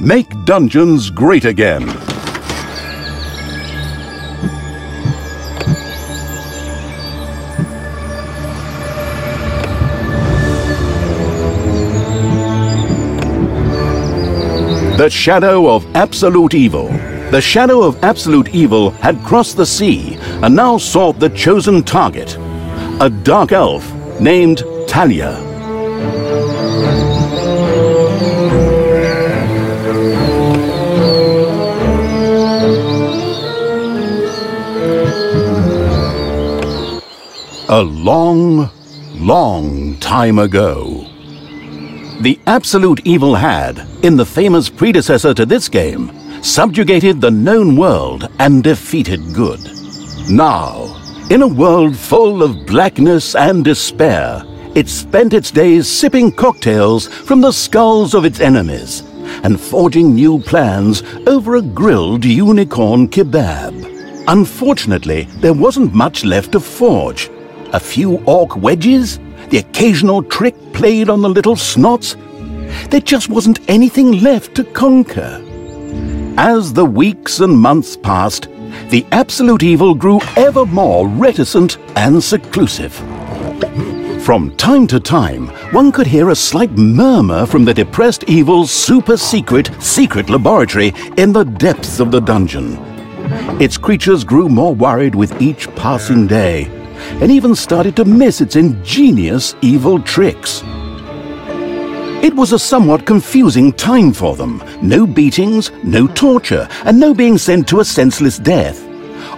Make dungeons great again. The shadow of absolute evil. The shadow of absolute evil had crossed the sea and now sought the chosen target, a dark elf named Talia. A long, long time ago. The absolute evil had, in the famous predecessor to this game, subjugated the known world and defeated good. Now, in a world full of blackness and despair, it spent its days sipping cocktails from the skulls of its enemies and forging new plans over a grilled unicorn kebab. Unfortunately, there wasn't much left to forge. A few orc wedges, the occasional trick played on the little snots. There just wasn't anything left to conquer. As the weeks and months passed, the absolute evil grew ever more reticent and seclusive. From time to time, one could hear a slight murmur from the depressed evil's super-secret laboratory in the depths of the dungeon. Its creatures grew more worried with each passing day, and even started to miss its ingenious evil tricks. It was a somewhat confusing time for them. No beatings, no torture, and no being sent to a senseless death.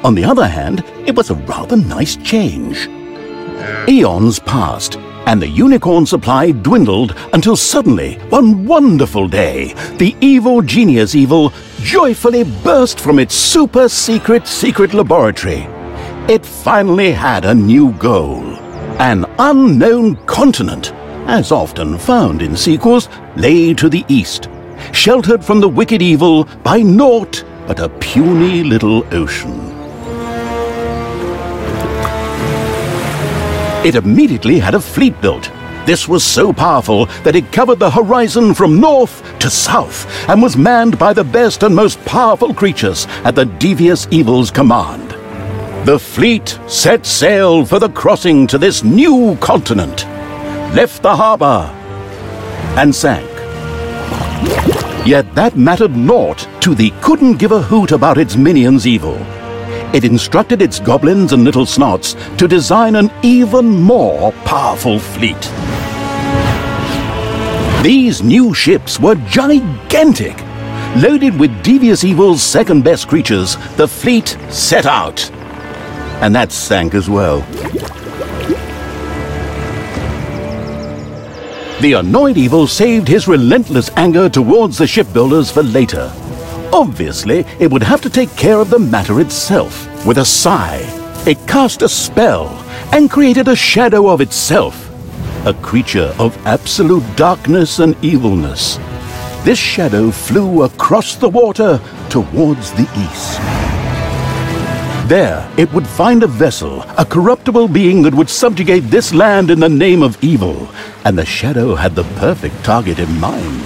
On the other hand, it was a rather nice change. Eons passed, and the unicorn supply dwindled until suddenly, one wonderful day, the evil genius evil joyfully burst from its super-secret laboratory. It finally had a new goal. An unknown continent, as often found in sequels, lay to the east, sheltered from the wicked evil by naught but a puny little ocean. It immediately had a fleet built. This was so powerful that it covered the horizon from north to south and was manned by the best and most powerful creatures at the devious evil's command. The fleet set sail for the crossing to this new continent, left the harbor, and sank. Yet that mattered naught to the couldn't give a hoot about its minions evil. It instructed its goblins and little snots to design an even more powerful fleet. These new ships were gigantic. Loaded with devious evil's second-best creatures, the fleet set out. And that sank as well. The annoyed evil saved his relentless anger towards the shipbuilders for later. Obviously, it would have to take care of the matter itself. With a sigh, it cast a spell and created a shadow of itself, a creature of absolute darkness and evilness. This shadow flew across the water towards the east. There, it would find a vessel, a corruptible being that would subjugate this land in the name of evil, and the shadow had the perfect target in mind.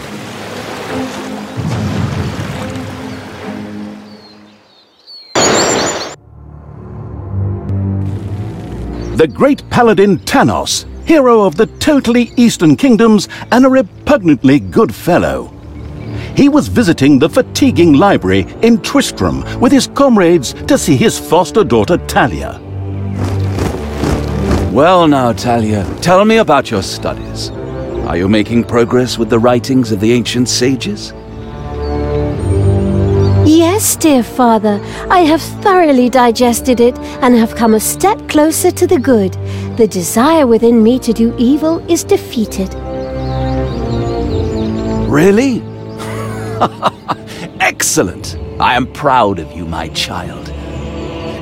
The great paladin Tanos, hero of the totally Eastern Kingdoms and a repugnantly good fellow. He was visiting the fatiguing library in Tristram with his comrades to see his foster daughter Talia. Well now, Talia, tell me about your studies. Are you making progress with the writings of the ancient sages? Yes, dear father, I have thoroughly digested it and have come a step closer to the good. The desire within me to do evil is defeated. Really? Excellent! I am proud of you, my child.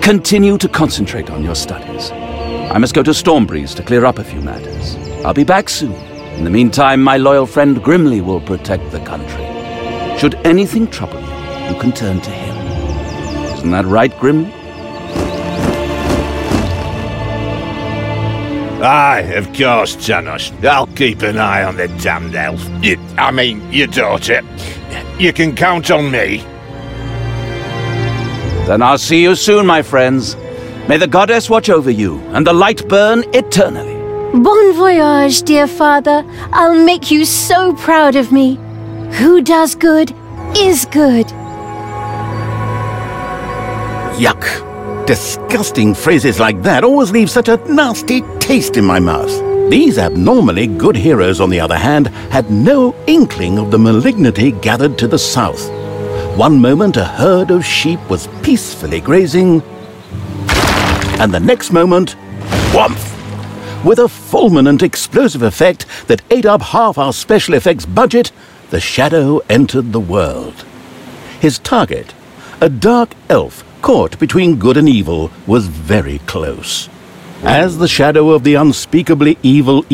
Continue to concentrate on your studies. I must go to Stormbreeze to clear up a few matters. I'll be back soon. In the meantime, my loyal friend Grimly will protect the country. Should anything trouble you, you can turn to him. Isn't that right, Grimly? Aye, of course, Tanos. I'll keep an eye on the damned elf. Your daughter. You can count on me. Then I'll see you soon, my friends. May the goddess watch over you, and the light burn eternally. Bon voyage, dear father. I'll make you so proud of me. Who does good is good. Yuck. Disgusting phrases like that always leave such a nasty taste in my mouth. These abnormally good heroes, on the other hand, had no inkling of the malignity gathered to the south. One moment a herd of sheep was peacefully grazing, and the next moment, whomph! With a fulminant explosive effect that ate up half our special effects budget, the shadow entered the world. His target, a dark elf caught between good and evil, was very close. As the shadow of the unspeakably evil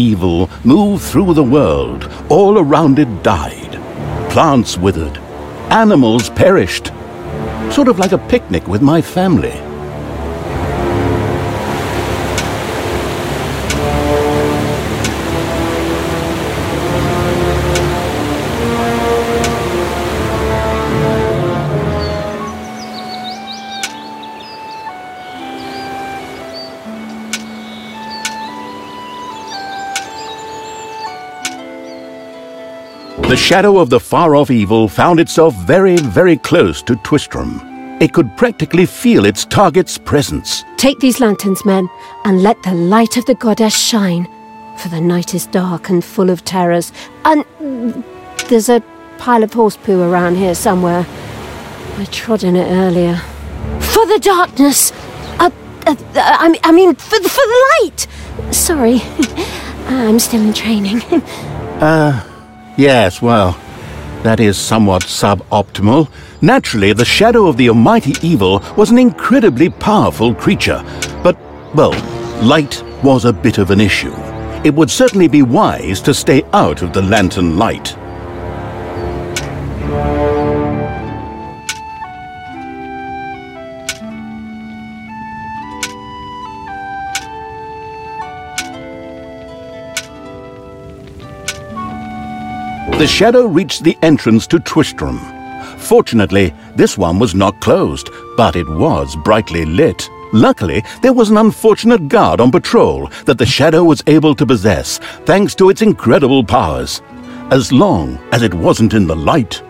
moved through the world, all around it died. Plants withered. Animals perished. Sort of like a picnic with my family. The shadow of the far-off evil found itself very, very close to Twistram. It could practically feel its target's presence. Take these lanterns, men, and let the light of the goddess shine. For the night is dark and full of terrors. And there's a pile of horse poo around here somewhere. I trod in it earlier. For the darkness! I mean, for the light! Sorry, I'm still in training. Yes, well, that is somewhat suboptimal. Naturally, the shadow of the almighty evil was an incredibly powerful creature. But, well, light was a bit of an issue. It would certainly be wise to stay out of the lantern light. The shadow reached the entrance to Twistram. Fortunately, this one was not closed, but it was brightly lit. Luckily, there was an unfortunate guard on patrol that the shadow was able to possess, thanks to its incredible powers, as long as it wasn't in the light.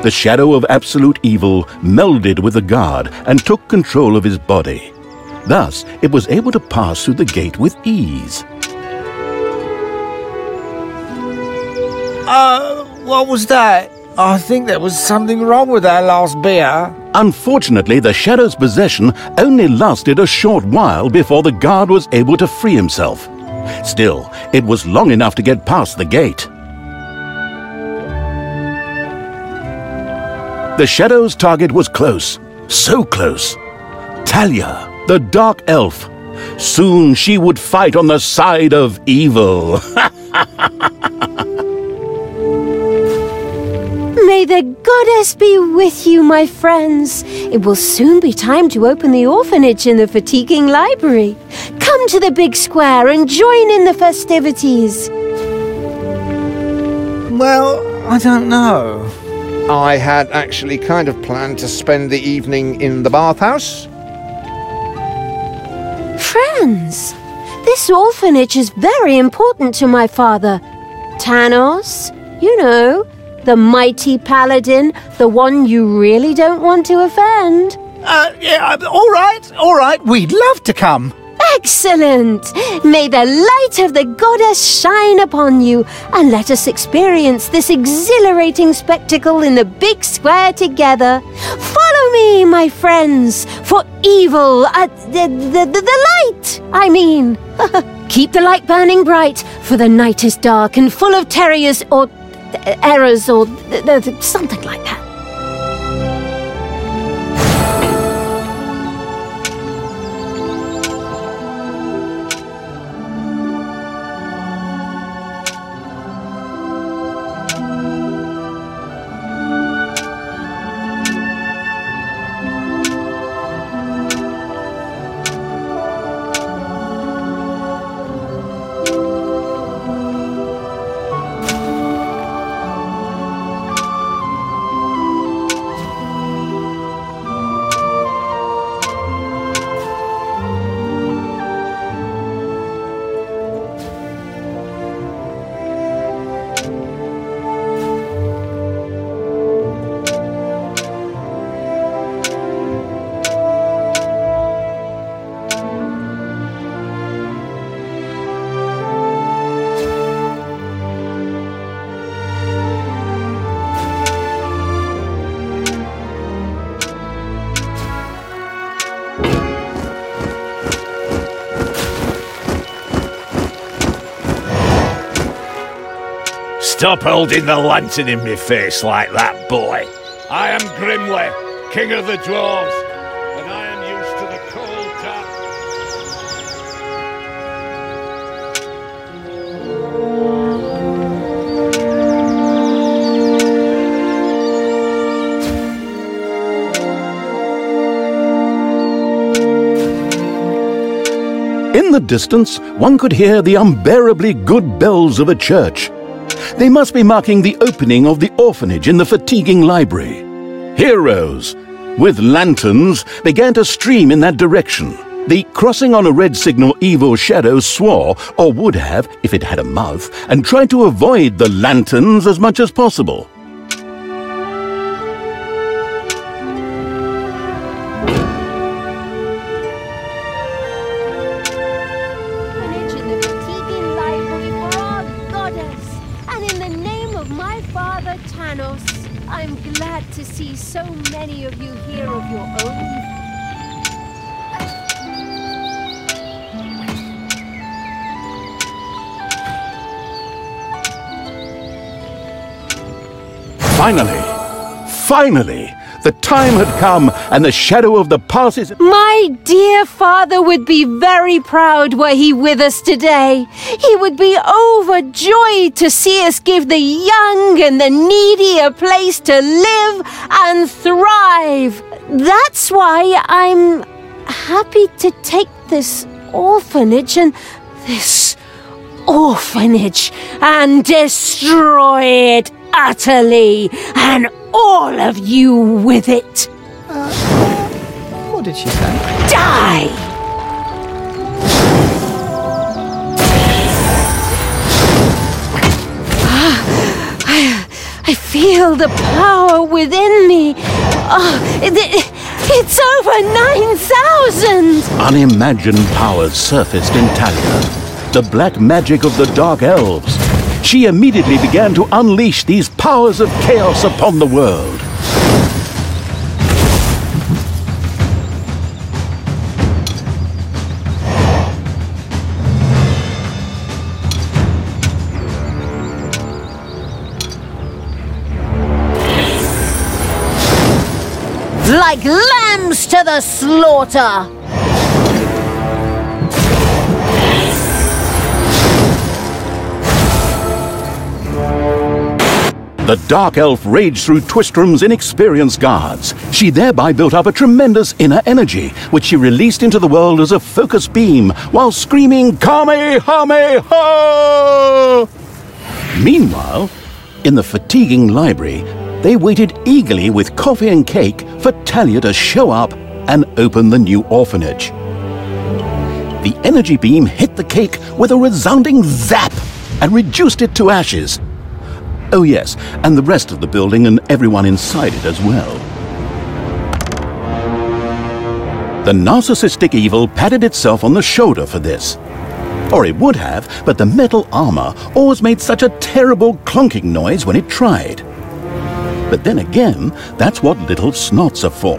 The shadow of absolute evil melded with the guard and took control of his body. Thus, it was able to pass through the gate with ease. What was that? I think there was something wrong with our last beer. Unfortunately, the shadow's possession only lasted a short while before the guard was able to free himself. Still, it was long enough to get past the gate. The shadow's target was close, so close. Talia, the dark elf. Soon she would fight on the side of evil. May the goddess be with you, my friends. It will soon be time to open the orphanage in the fatiguing library. Come to the big square and join in the festivities. Well, I don't know. I had actually kind of planned to spend the evening in the bathhouse. Friends, this orphanage is very important to my father. Tanos, you know, the mighty paladin, the one you really don't want to offend. Yeah, all right, we'd love to come. Excellent! May the light of the goddess shine upon you, and let us experience this exhilarating spectacle in the big square together. Follow me, my friends, for evil, the light, I mean. Keep the light burning bright, for the night is dark and full of terrors or errors or something like that. Stop holding the lantern in my face like that, boy. I am Grimly, king of the dwarves, and I am used to the cold dark. In the distance, one could hear the unbearably good bells of a church. They must be marking the opening of the orphanage in the fatiguing library. Heroes with lanterns began to stream in that direction. The crossing on a red signal evil shadow swore, or would have if it had a mouth, and tried to avoid the lanterns as much as possible. I'm glad to see so many of you here of your own. Finally, the time had come and the shadow of the past is... My dear father would be very proud were he with us today. He would be overjoyed to see us give the young and the needy a place to live and thrive. That's why I'm happy to take this orphanage and destroy it utterly, and all of you with it. What did she say? Die! I feel the power within me. It's over 9,000! Unimagined powers surfaced in Talia. The black magic of the Dark Elves. She immediately began to unleash these powers of chaos upon the world. Like lambs to the slaughter! The Dark Elf raged through Twistrom's inexperienced guards. She thereby built up a tremendous inner energy, which she released into the world as a focus beam, while screaming, Kamehameha! Meanwhile, in the fatiguing library, they waited eagerly with coffee and cake for Talia to show up and open the new orphanage. The energy beam hit the cake with a resounding zap and reduced it to ashes. Oh yes, and the rest of the building and everyone inside it as well. The narcissistic evil patted itself on the shoulder for this. Or it would have, but the metal armor always made such a terrible clunking noise when it tried. But then again, that's what little snots are for.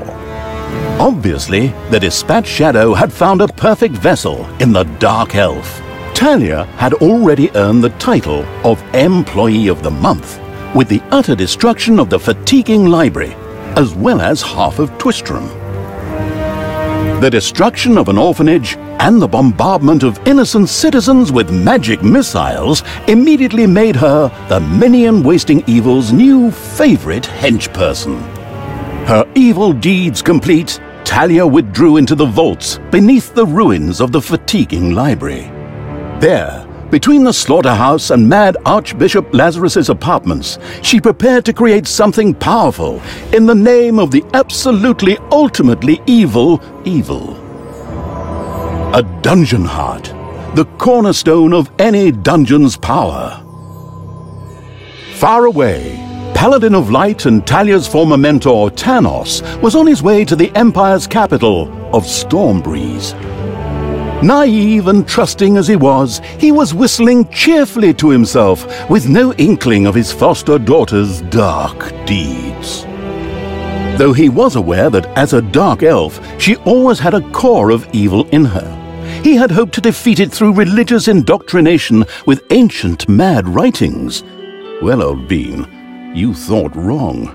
Obviously, the Dispatch Shadow had found a perfect vessel in the Dark Elf. Talia had already earned the title of Employee of the Month, with the utter destruction of the fatiguing library, as well as half of Twistrom. The destruction of an orphanage and the bombardment of innocent citizens with magic missiles immediately made her the minion-wasting evil's new favorite henchperson. Her evil deeds complete, Talia withdrew into the vaults beneath the ruins of the fatiguing library. There, between the slaughterhouse and Mad Archbishop Lazarus's apartments, she prepared to create something powerful in the name of the absolutely ultimately evil. A dungeon heart, the cornerstone of any dungeon's power. Far away, Paladin of Light and Talia's former mentor, Tanos, was on his way to the Empire's capital of Stormbreeze. Naive and trusting as he was whistling cheerfully to himself with no inkling of his foster daughter's dark deeds. Though he was aware that as a dark elf, she always had a core of evil in her. He had hoped to defeat it through religious indoctrination with ancient mad writings. Well, old bean, you thought wrong.